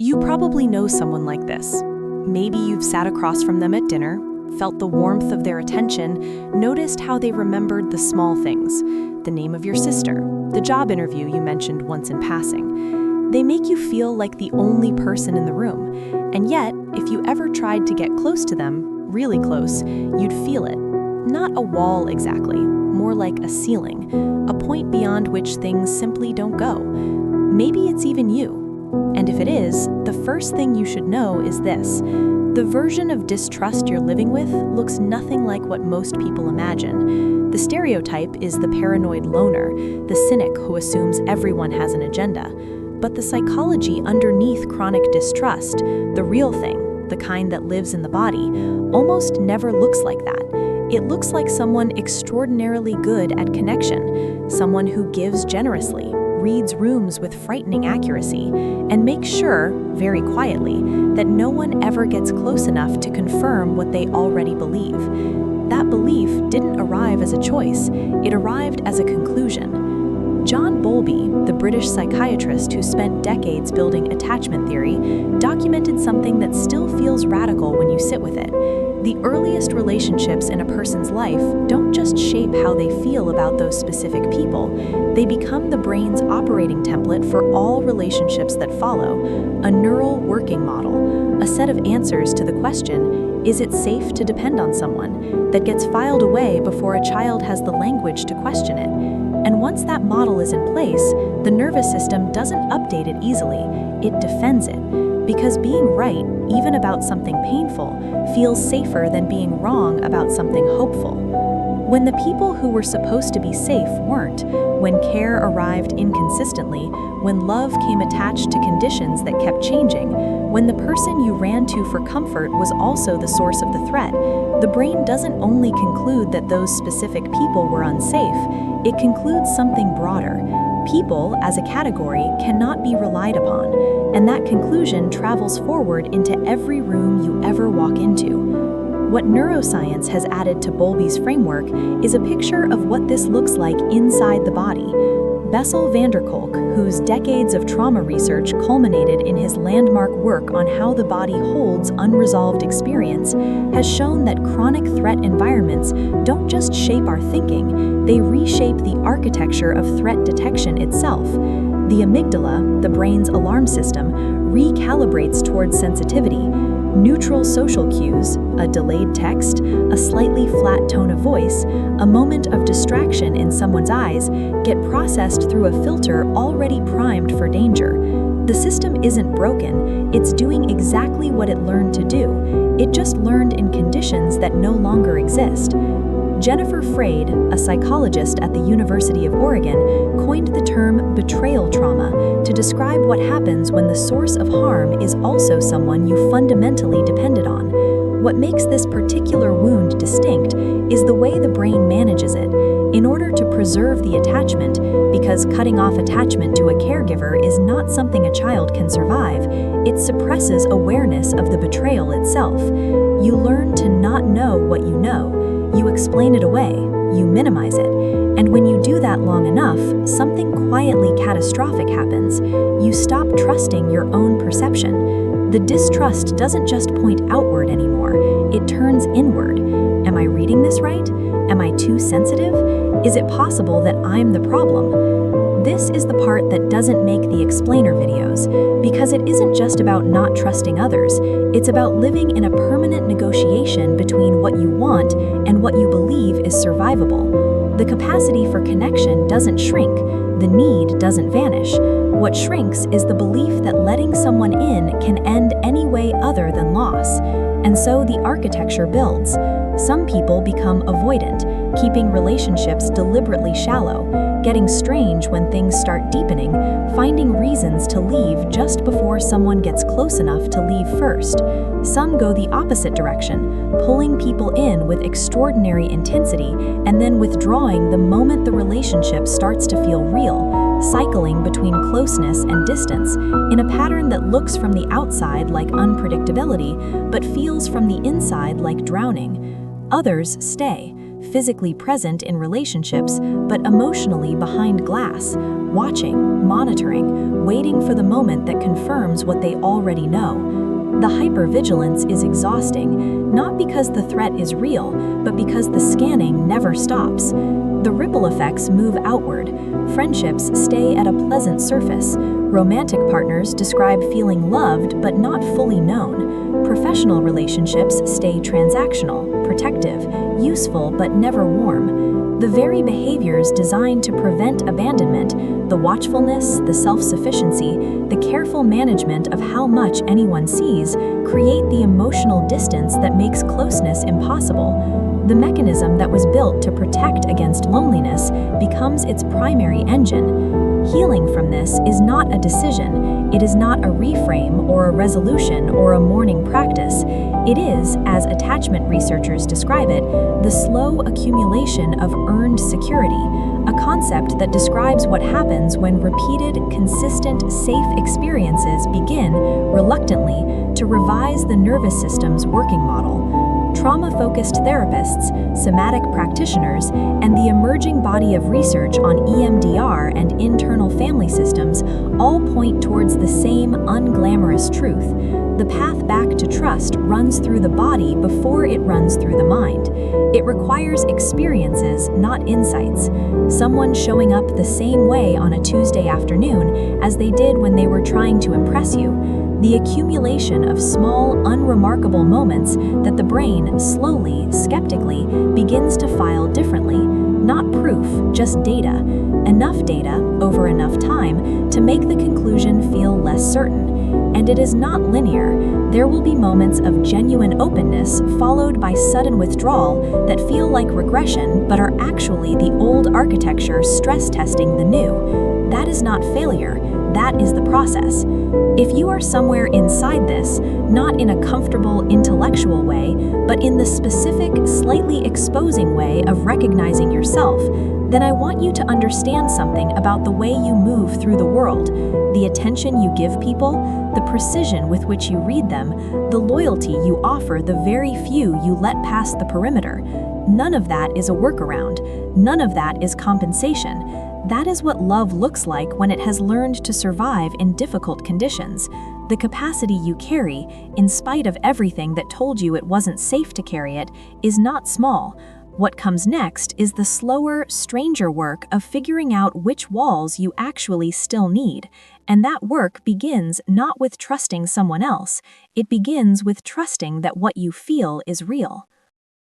You probably know someone like this. Maybe you've sat across from them at dinner, felt the warmth of their attention, noticed how they remembered the small things, the name of your sister, the job interview you mentioned once in passing. They make you feel like the only person in the room, and yet, if you ever tried to get close to them, really close, you'd feel it. Not a wall exactly, more like a ceiling, a point beyond which things simply don't go. Maybe it's even you. And if it is, the first thing you should know is this. The version of distrust you're living with looks nothing like what most people imagine. The stereotype is the paranoid loner, the cynic who assumes everyone has an agenda. But the psychology underneath chronic distrust, the real thing, the kind that lives in the body, almost never looks like that. It looks like someone extraordinarily good at connection, someone who gives generously, reads rooms with frightening accuracy, and makes sure, very quietly, that no one ever gets close enough to confirm what they already believe. That belief didn't arrive as a choice, it arrived as a conclusion. John Bowlby, the British psychiatrist who spent decades building attachment theory, documented something that still feels radical when you sit with it. The earliest relationships in a person's life don't just shape how they feel about those specific people, they become the brain's operating template for all relationships that follow, a neural working model, a set of answers to the question, is it safe to depend on someone, that gets filed away before a child has the language to question it. And once that model is in place, the nervous system doesn't update it easily, it defends it. Because being right, even about something painful, feels safer than being wrong about something hopeful. When the people who were supposed to be safe weren't, when care arrived inconsistently, when love came attached to conditions that kept changing, when the person you ran to for comfort was also the source of the threat, the brain doesn't only conclude that those specific people were unsafe, it concludes something broader. People, as a category, cannot be relied upon, and that conclusion travels forward into every room you ever walk into. What neuroscience has added to Bowlby's framework is a picture of what this looks like inside the body. Bessel van der Kolk, whose decades of trauma research culminated in his landmark work on how the body holds unresolved experience, has shown that chronic threat environments don't just shape our thinking, they reshape the architecture of threat detection itself. The amygdala, the brain's alarm system, recalibrates towards sensitivity. Neutral social cues, a delayed text, a slightly flat tone of voice, a moment of distraction in someone's eyes, get processed through a filter already primed for danger. The system isn't broken, it's doing exactly what it learned to do. It just learned in conditions that no longer exist. Jennifer Freyd, a psychologist at the University of Oregon, coined the term betrayal trauma to describe what happens when the source of harm is also someone you fundamentally depended on. What makes this particular wound distinct is the way the brain manages it. In order to preserve the attachment, because cutting off attachment to a caregiver is not something a child can survive, it suppresses awareness of the betrayal itself. You learn to not know what you know. You explain it away, you minimize it, and when you do that long enough, something quietly catastrophic happens. You stop trusting your own perception. The distrust doesn't just point outward anymore, it turns inward. Am I reading this right? Am I too sensitive? Is it possible that I'm the problem? This is the part that doesn't make the explainer videos, because it isn't just about not trusting others, it's about living in a permanent negotiation between what you want and what you believe is survivable. The capacity for connection doesn't shrink, the need doesn't vanish. What shrinks is the belief that letting someone in can end any way other than loss. And so the architecture builds. Some people become avoidant, keeping relationships deliberately shallow, getting strange when things start deepening, finding reasons to leave just before someone gets close enough to leave first. Some go the opposite direction, pulling people in with extraordinary intensity and then withdrawing the moment the relationship starts to feel real, cycling between closeness and distance in a pattern that looks from the outside like unpredictability, but feels from the inside like drowning. Others stay, physically present in relationships, but emotionally behind glass, watching, monitoring, waiting for the moment that confirms what they already know. The hypervigilance is exhausting, not because the threat is real, but because the scanning never stops. The ripple effects move outward. Friendships stay at a pleasant surface. Romantic partners describe feeling loved but not fully known. Professional relationships stay transactional, protective, useful but never warm. The very behaviors designed to prevent abandonment, the watchfulness, the self-sufficiency, the careful management of how much anyone sees, create the emotional distance that makes closeness impossible. The mechanism that was built to protect against loneliness becomes its primary engine. Healing from this is not a decision. It is not a reframe or a resolution or a morning practice. It is, as attachment researchers describe it, the slow accumulation of earned security, a concept that describes what happens when repeated, consistent, safe experiences begin, reluctantly, to revise the nervous system's working model. Trauma-focused therapists, somatic practitioners, and the emerging body of research on EMDR and internal family systems all point towards the same unglamorous truth. The path back to trust runs through the body before it runs through the mind. It requires experiences, not insights. Someone showing up the same way on a Tuesday afternoon as they did when they were trying to impress you. The accumulation of small, unremarkable moments that the brain slowly, skeptically, begins to file differently. Not proof, just data. Enough data, over enough time, to make the conclusion feel less certain. And it is not linear. There will be moments of genuine openness followed by sudden withdrawal that feel like regression but are actually the old architecture stress testing the new. That is not failure. That is the process. If you are somewhere inside this, not in a comfortable intellectual way, but in the specific, slightly exposing way of recognizing yourself, then I want you to understand something about the way you move through the world, the attention you give people, the precision with which you read them, the loyalty you offer the very few you let pass the perimeter. None of that is a workaround. None of that is compensation. That is what love looks like when it has learned to survive in difficult conditions. The capacity you carry, in spite of everything that told you it wasn't safe to carry it, is not small. What comes next is the slower, stranger work of figuring out which walls you actually still need. And that work begins not with trusting someone else. It begins with trusting that what you feel is real.